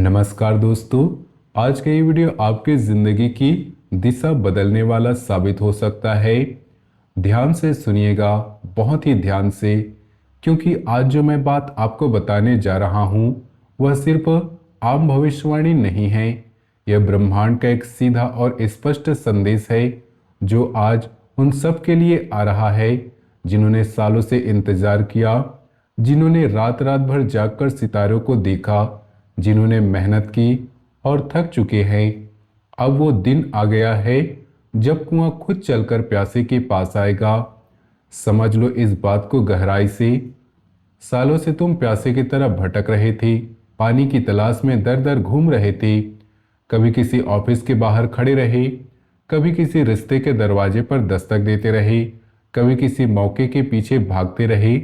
नमस्कार दोस्तों। आज का ये वीडियो आपकी ज़िंदगी की दिशा बदलने वाला साबित हो सकता है। ध्यान से सुनिएगा, बहुत ही ध्यान से, क्योंकि आज जो मैं बात आपको बताने जा रहा हूँ वह सिर्फ आम भविष्यवाणी नहीं है। यह ब्रह्मांड का एक सीधा और स्पष्ट संदेश है जो आज उन सब के लिए आ रहा है जिन्होंने सालों से इंतजार किया, जिन्होंने रात रात भर जागकर सितारों को देखा, जिन्होंने मेहनत की और थक चुके हैं। अब वो दिन आ गया है जब कुआं खुद चलकर प्यासे के पास आएगा। समझ लो इस बात को गहराई से। सालों से तुम प्यासे की तरह भटक रहे थे, पानी की तलाश में दर दर घूम रहे थे। कभी किसी ऑफिस के बाहर खड़े रहे, कभी किसी रिश्ते के दरवाजे पर दस्तक देते रहे, कभी किसी मौके के पीछे भागते रहे।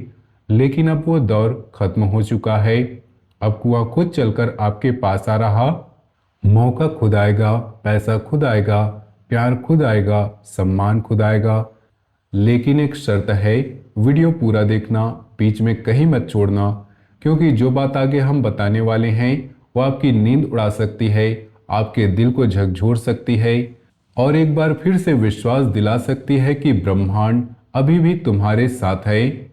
लेकिन अब वो दौर खत्म हो चुका है। अब कुआं खुद चलकर आपके पास आ रहा। मौका खुद आएगा, पैसा खुद आएगा, प्यार खुद आएगा, सम्मान खुद आएगा। लेकिन एक शर्त है, वीडियो पूरा देखना, बीच में कहीं मत छोड़ना, क्योंकि जो बात आगे हम बताने वाले हैं वो आपकी नींद उड़ा सकती है, आपके दिल को झकझोर सकती है और एक बार फिर से विश्वास दिला सकती है कि ब्रह्मांड अभी भी तुम्हारे साथ है।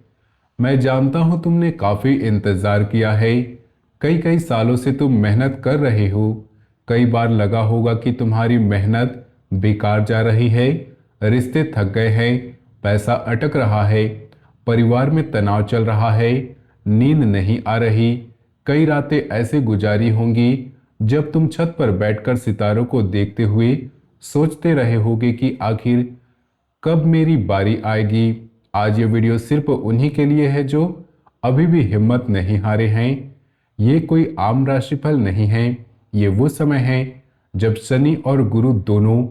मैं जानता हूं तुमने काफी इंतजार किया है। कई कई सालों से तुम मेहनत कर रहे हो। कई बार लगा होगा कि तुम्हारी मेहनत बेकार जा रही है, रिश्ते थक गए हैं, पैसा अटक रहा है, परिवार में तनाव चल रहा है, नींद नहीं आ रही। कई रातें ऐसे गुजारी होंगी जब तुम छत पर बैठकर सितारों को देखते हुए सोचते रहे होगे कि आखिर कब मेरी बारी आएगी। आज ये वीडियो सिर्फ उन्हीं के लिए है जो अभी भी हिम्मत नहीं हारे हैं। ये कोई आम राशिफल नहीं है, ये वो समय है जब शनि और गुरु दोनों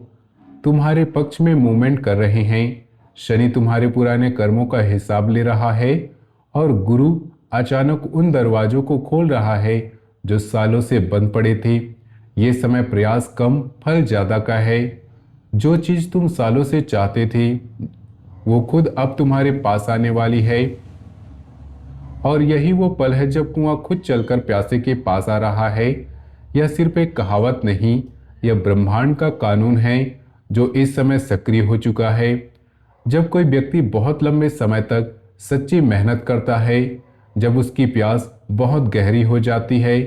तुम्हारे पक्ष में मूवमेंट कर रहे हैं। शनि तुम्हारे पुराने कर्मों का हिसाब ले रहा है और गुरु अचानक उन दरवाजों को खोल रहा है जो सालों से बंद पड़े थे। ये समय प्रयास कम फल ज्यादा का है। जो चीज तुम सालों से चाहते थे वो खुद अब तुम्हारे पास आने वाली है। और यही वो पल है जब कुआं खुद चलकर प्यासे के पास आ रहा है। यह सिर्फ एक कहावत नहीं, यह ब्रह्मांड का कानून है जो इस समय सक्रिय हो चुका है। जब कोई व्यक्ति बहुत लंबे समय तक सच्ची मेहनत करता है, जब उसकी प्यास बहुत गहरी हो जाती है,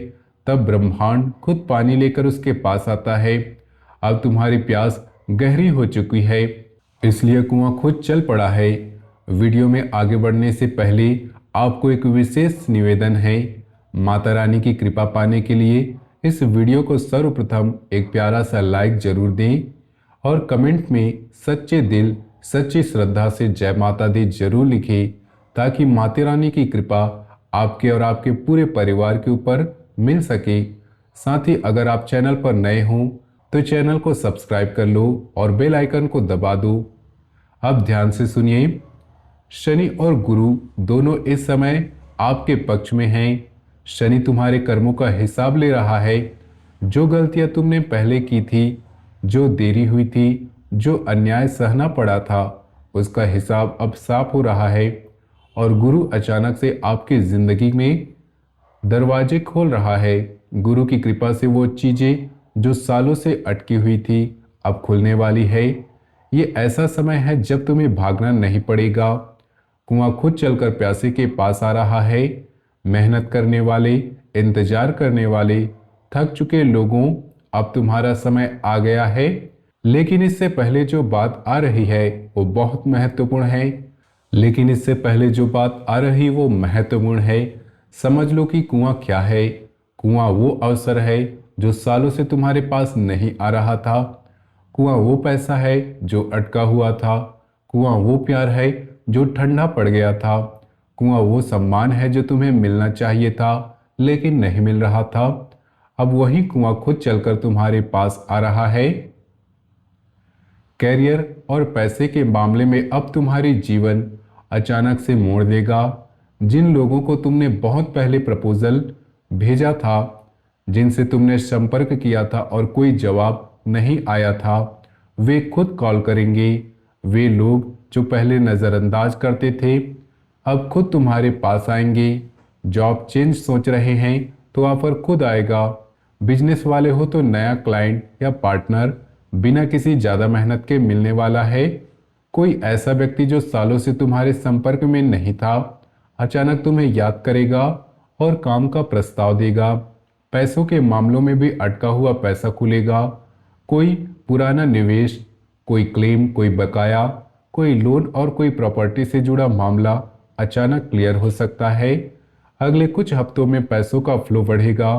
तब ब्रह्मांड खुद पानी लेकर उसके पास आता है। अब तुम्हारी प्यास गहरी हो चुकी है, इसलिए कुआं खुद चल पड़ा है। वीडियो में आगे बढ़ने से पहले आपको एक विशेष निवेदन है। माता रानी की कृपा पाने के लिए इस वीडियो को सर्वप्रथम एक प्यारा सा लाइक जरूर दें और कमेंट में सच्चे दिल सच्ची श्रद्धा से जय माता दी जरूर लिखें, ताकि माता रानी की कृपा आपके और आपके पूरे परिवार के ऊपर मिल सके। साथ ही अगर आप चैनल पर नए हों तो चैनल को सब्सक्राइब कर लो और बेल आइकन को दबा दो। अब ध्यान से सुनिए। शनि और गुरु दोनों इस समय आपके पक्ष में हैं। शनि तुम्हारे कर्मों का हिसाब ले रहा है। जो गलतियां तुमने पहले की थी, जो देरी हुई थी, जो अन्याय सहना पड़ा था, उसका हिसाब अब साफ हो रहा है। और गुरु अचानक से आपकी जिंदगी में दरवाजे खोल रहा है। गुरु की कृपा से वो चीजें जो सालों से अटकी हुई थी अब खुलने वाली है। ये ऐसा समय है जब तुम्हें भागना नहीं पड़ेगा। कुआं खुद चलकर प्यासे के पास आ रहा है। मेहनत करने वाले, इंतजार करने वाले, थक चुके लोगों, अब तुम्हारा समय आ गया है। लेकिन इससे पहले जो बात आ रही है वो बहुत महत्वपूर्ण है। समझ लो कि कुआं क्या है। कुआं वो अवसर है जो सालों से तुम्हारे पास नहीं आ रहा था। कुआं वो पैसा है जो अटका हुआ था। कुआं वो प्यार है जो ठंडा पड़ गया था। कुआं वो सम्मान है जो तुम्हें मिलना चाहिए था लेकिन नहीं मिल रहा था। अब वही कुआं खुद चलकर तुम्हारे पास आ रहा है। कैरियर और पैसे के मामले में अब तुम्हारी जीवन अचानक से मोड़ देगा। जिन लोगों को तुमने बहुत पहले प्रपोजल भेजा था, जिनसे तुमने संपर्क किया था और कोई जवाब नहीं आया था, वे खुद कॉल करेंगे। वे लोग जो पहले नज़रअंदाज करते थे अब खुद तुम्हारे पास आएंगे। जॉब चेंज सोच रहे हैं तो ऑफर खुद आएगा। बिजनेस वाले हो तो नया क्लाइंट या पार्टनर बिना किसी ज़्यादा मेहनत के मिलने वाला है। कोई ऐसा व्यक्ति जो सालों से तुम्हारे संपर्क में नहीं था अचानक तुम्हें याद करेगा और काम का प्रस्ताव देगा। पैसों के मामलों में भी अटका हुआ पैसा खुलेगा। कोई पुराना निवेश, कोई क्लेम, कोई बकाया, कोई लोन और कोई प्रॉपर्टी से जुड़ा मामला अचानक क्लियर हो सकता है। अगले कुछ हफ्तों में पैसों का फ्लो बढ़ेगा,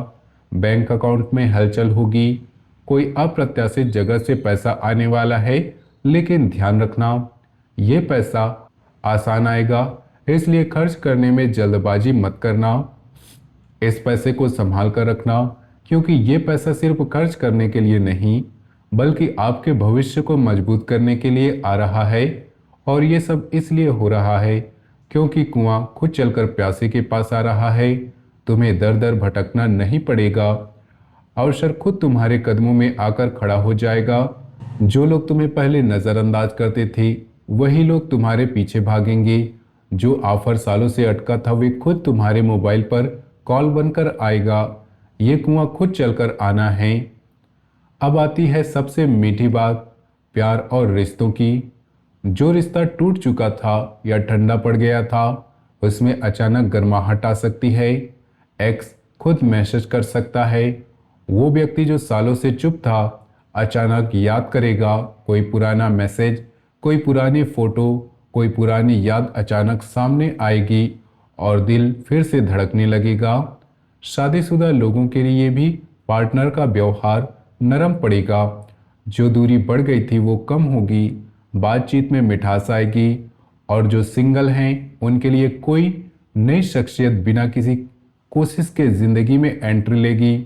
बैंक अकाउंट में हलचल होगी। कोई अप्रत्याशित जगह से पैसा आने वाला है, लेकिन ध्यान रखना ये पैसा आसान आएगा, इसलिए खर्च करने में जल्दबाजी मत करना। इस पैसे को संभाल कर रखना, क्योंकि ये पैसा सिर्फ खर्च करने के लिए नहीं बल्कि आपके भविष्य को मजबूत करने के लिए आ रहा है। और ये सब इसलिए हो रहा है क्योंकि कुआं खुद चलकर प्यासे के पास आ रहा है। तुम्हें दर दर भटकना नहीं पड़ेगा, अवसर खुद तुम्हारे कदमों में आकर खड़ा हो जाएगा। जो लोग तुम्हें पहले नज़रअंदाज करते थे वही लोग तुम्हारे पीछे भागेंगे। जो ऑफर सालों से अटका था वे खुद तुम्हारे मोबाइल पर कॉल बनकर आएगा। ये कुआं खुद चलकर आना है। अब आती है सबसे मीठी बात, प्यार और रिश्तों की। जो रिश्ता टूट चुका था या ठंडा पड़ गया था उसमें अचानक गर्माहट आ सकती है। एक्स खुद मैसेज कर सकता है। वो व्यक्ति जो सालों से चुप था अचानक याद करेगा। कोई पुराना मैसेज, कोई पुरानी फोटो, कोई पुरानी याद अचानक सामने आएगी और दिल फिर से धड़कने लगेगा। शादीशुदा लोगों के लिए भी पार्टनर का व्यवहार नरम पड़ेगा। जो दूरी बढ़ गई थी वो कम होगी, बातचीत में मिठास आएगी। और जो सिंगल हैं उनके लिए कोई नई शख्सियत बिना किसी कोशिश के जिंदगी में एंट्री लेगी।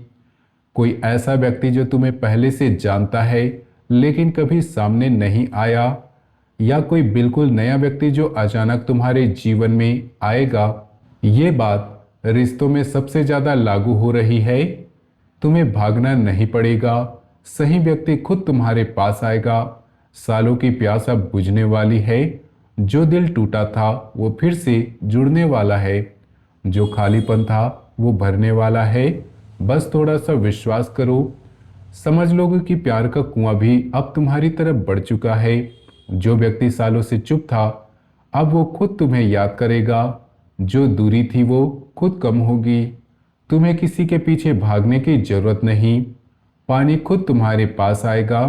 कोई ऐसा व्यक्ति जो तुम्हें पहले से जानता है लेकिन कभी सामने नहीं आया, या कोई बिल्कुल नया व्यक्ति जो अचानक तुम्हारे जीवन में आएगा। ये बात रिश्तों में सबसे ज्यादा लागू हो रही है। तुम्हें भागना नहीं पड़ेगा, सही व्यक्ति खुद तुम्हारे पास आएगा। सालों की प्यास अब बुझने वाली है। जो दिल टूटा था वो फिर से जुड़ने वाला है। जो खालीपन था वो भरने वाला है। बस थोड़ा सा विश्वास करो। समझ लोगे कि प्यार का कुआं भी अब तुम्हारी तरफ बढ़ चुका है। जो व्यक्ति सालों से चुप था अब वो खुद तुम्हें याद करेगा। जो दूरी थी वो खुद कम होगी। तुम्हें किसी के पीछे भागने की जरूरत नहीं, पानी खुद तुम्हारे पास आएगा।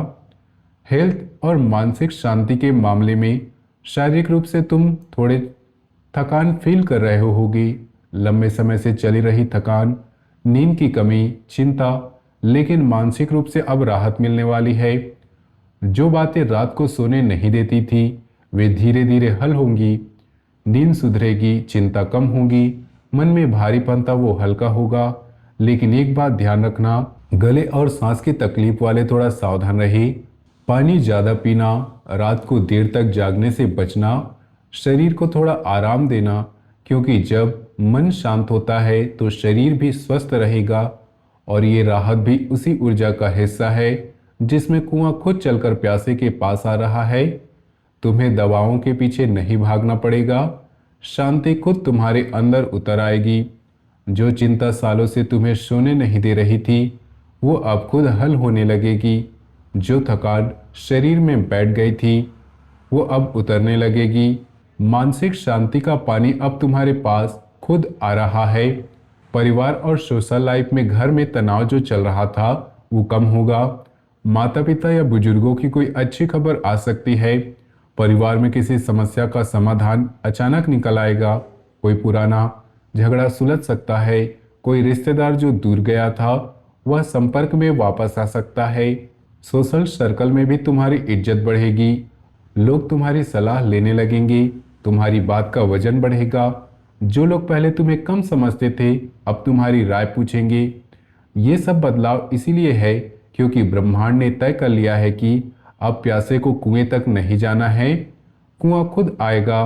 हेल्थ और मानसिक शांति के मामले में शारीरिक रूप से तुम थोड़े थकान फील कर रहे होगी, लंबे समय से चली रही थकान, नींद की कमी, चिंता, लेकिन मानसिक रूप से अब राहत मिलने वाली है। जो बातें रात को सोने नहीं देती थी वे धीरे धीरे हल होंगी। नींद सुधरेगी, चिंता कम होगी, मन में भारीपन था वो हल्का होगा। लेकिन एक बात ध्यान रखना, गले और सांस की तकलीफ वाले थोड़ा सावधान रहे। पानी ज़्यादा पीना, रात को देर तक जागने से बचना, शरीर को थोड़ा आराम देना, क्योंकि जब मन शांत होता है तो शरीर भी स्वस्थ रहेगा। और ये राहत भी उसी ऊर्जा का हिस्सा है जिसमें कुआं खुद चलकर प्यासे के पास आ रहा है। तुम्हें दवाओं के पीछे नहीं भागना पड़ेगा, शांति खुद तुम्हारे अंदर उतर आएगी। जो चिंता सालों से तुम्हें सोने नहीं दे रही थी वो अब खुद हल होने लगेगी। जो थकान शरीर में बैठ गई थी वो अब उतरने लगेगी। मानसिक शांति का पानी अब तुम्हारे पास खुद आ रहा है। परिवार और सोशल लाइफ में घर में तनाव जो चल रहा था वो कम होगा। माता पिता या बुजुर्गों की कोई अच्छी खबर आ सकती है। परिवार में किसी समस्या का समाधान अचानक निकल आएगा। कोई पुराना झगड़ा सुलझ सकता है। कोई रिश्तेदार जो दूर गया था वह संपर्क में वापस आ सकता है। सोशल सर्कल में भी तुम्हारी इज्जत बढ़ेगी। लोग तुम्हारी सलाह लेने लगेंगे, तुम्हारी बात का वजन बढ़ेगा। जो लोग पहले तुम्हें कम समझते थे अब तुम्हारी राय पूछेंगे। ये सब बदलाव इसीलिए है क्योंकि ब्रह्मांड ने तय कर लिया है कि अब प्यासे को कुएं तक नहीं जाना है, कुआं खुद आएगा।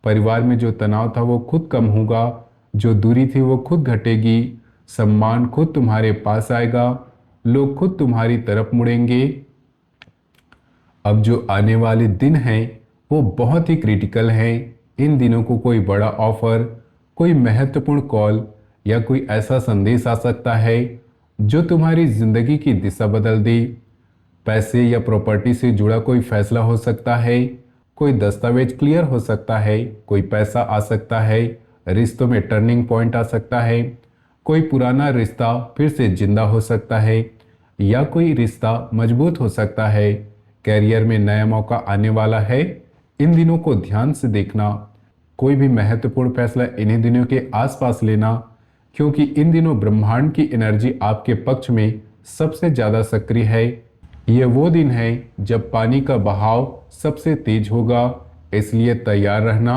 परिवार में जो तनाव था वो खुद कम होगा, जो दूरी थी वो खुद घटेगी, सम्मान खुद तुम्हारे पास आएगा, लोग खुद तुम्हारी तरफ मुड़ेंगे। अब जो आने वाले दिन हैं वो बहुत ही क्रिटिकल हैं। इन दिनों को कोई बड़ा ऑफर, कोई महत्वपूर्ण कॉल या कोई ऐसा संदेश आ सकता है जो तुम्हारी जिंदगी की दिशा बदल दी। पैसे या प्रॉपर्टी से जुड़ा कोई फैसला हो सकता है, कोई दस्तावेज क्लियर हो सकता है, कोई पैसा आ सकता है, रिश्तों में टर्निंग पॉइंट आ सकता है, कोई पुराना रिश्ता फिर से जिंदा हो सकता है, या कोई रिश्ता मजबूत हो सकता है। कैरियर में नया मौका आने वाला है। इन दिनों को ध्यान से देखना। कोई भी महत्वपूर्ण फैसला इन्हीं दिनों के आसपास लेना, क्योंकि इन दिनों ब्रह्मांड की एनर्जी आपके पक्ष में सबसे ज्यादा सक्रिय है। ये वो दिन है जब पानी का बहाव सबसे तेज होगा, इसलिए तैयार रहना।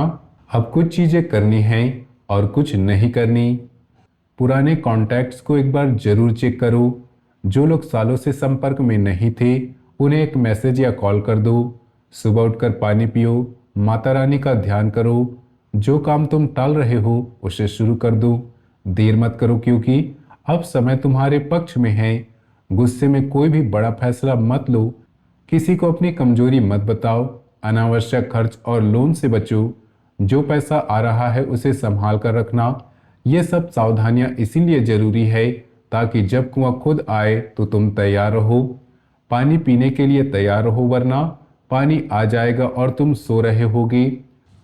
अब कुछ चीजें करनी हैं और कुछ नहीं करनी। पुराने कॉन्टैक्ट्स को एक बार जरूर चेक करो। जो लोग सालों से संपर्क में नहीं थे, उन्हें एक मैसेज या कॉल कर दो। सुबह उठकर पानी पियो, माता रानी का ध्यान करो। जो काम तुम टाल रहे हो उसे शुरू कर दो। देर मत करो, क्योंकि अब समय तुम्हारे पक्ष में है। गुस्से में कोई भी बड़ा फैसला मत लो। किसी को अपनी कमजोरी मत बताओ। अनावश्यक खर्च और लोन से बचो। जो पैसा आ रहा है उसे संभाल कर रखना। ये सब सावधानियां इसीलिए जरूरी है ताकि जब कुआं खुद आए तो तुम तैयार रहो। पानी पीने के लिए तैयार रहो, वरना पानी आ जाएगा और तुम सो रहे होगे।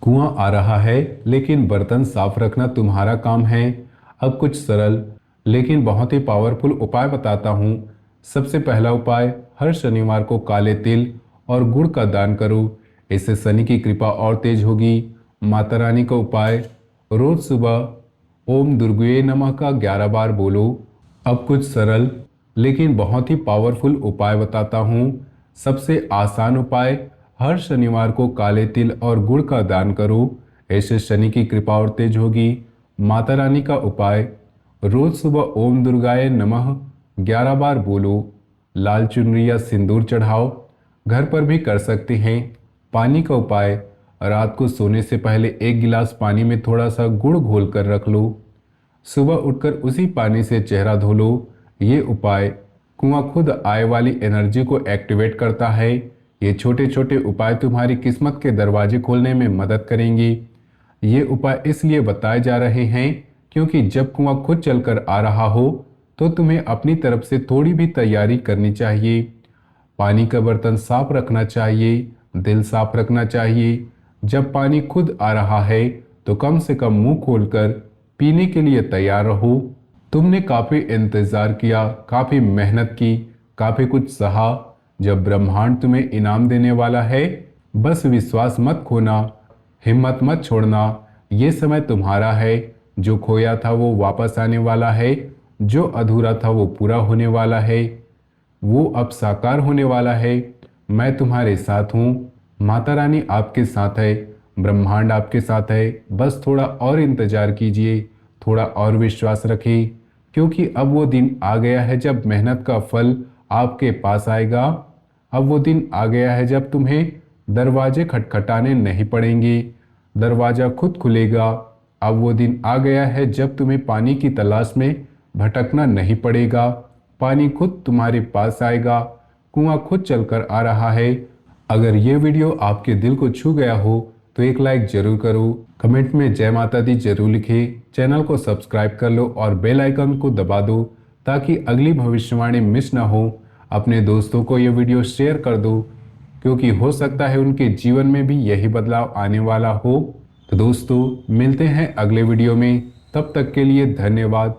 कुआं आ रहा है, लेकिन बर्तन साफ रखना तुम्हारा काम है। अब कुछ सरल लेकिन बहुत ही पावरफुल उपाय बताता हूँ। सबसे पहला उपाय, हर शनिवार को काले तिल और गुड़ का दान करो। इससे शनि की कृपा और तेज होगी। माता रानी का उपाय, रोज सुबह ओम दुर्गे नमः का 11 बार बोलो। अब कुछ सरल लेकिन बहुत ही पावरफुल उपाय बताता हूँ। सबसे आसान उपाय, हर शनिवार को काले तिल और गुड़ का दान करो। ऐसे शनि की कृपा और तेज होगी। माता रानी का उपाय, रोज सुबह ओम दुर्गाय नमः 11 बार बोलो। लाल चुनरी या सिंदूर चढ़ाओ। घर पर भी कर सकते हैं। पानी का उपाय, रात को सोने से पहले एक गिलास पानी में थोड़ा सा गुड़ घोल कर रख लो। सुबह उठकर उसी पानी से चेहरा धो लो। ये उपाय कुआं खुद आए वाली एनर्जी को एक्टिवेट करता है। ये छोटे छोटे उपाय तुम्हारी किस्मत के दरवाजे खोलने में मदद करेंगे। ये उपाय इसलिए बताए जा रहे हैं क्योंकि जब कुआं खुद चलकर आ रहा हो तो तुम्हें अपनी तरफ से थोड़ी भी तैयारी करनी चाहिए। पानी का बर्तन साफ रखना चाहिए, दिल साफ रखना चाहिए। जब पानी खुद आ रहा है तो कम से कम मुंह खोलकर पीने के लिए तैयार रहो। तुमने काफी इंतजार किया, काफी मेहनत की, काफी कुछ सहा। जब ब्रह्मांड तुम्हें इनाम देने वाला है, बस विश्वास मत खोना, हिम्मत मत छोड़ना। ये समय तुम्हारा है। जो खोया था वो वापस आने वाला है। जो अधूरा था वो पूरा होने वाला है। वो अब साकार होने वाला है। मैं तुम्हारे साथ हूँ। माता रानी आपके साथ है। ब्रह्मांड आपके साथ है। बस थोड़ा और इंतजार कीजिए, थोड़ा और विश्वास रखिए, क्योंकि अब वो दिन आ गया है जब मेहनत का फल आपके पास आएगा। अब वो दिन आ गया है जब तुम्हें दरवाजे खटखटाने नहीं पड़ेंगे, दरवाजा खुद खुलेगा। अब वो दिन आ गया है जब तुम्हें पानी की तलाश में भटकना नहीं पड़ेगा। पानी खुद तुम्हारे पास आएगा। कुआं खुद चलकर आ रहा है। अगर ये वीडियो आपके दिल को छू गया हो तो एक लाइक जरूर करो। कमेंट में जय माता दी जरूर लिखें। चैनल को सब्सक्राइब कर लो और बेल आइकन को दबा दो ताकि अगली भविष्यवाणी मिस ना हो। अपने दोस्तों को ये वीडियो शेयर कर दो, क्योंकि हो सकता है उनके जीवन में भी यही बदलाव आने वाला हो। तो दोस्तों, मिलते हैं अगले वीडियो में। तब तक के लिए धन्यवाद।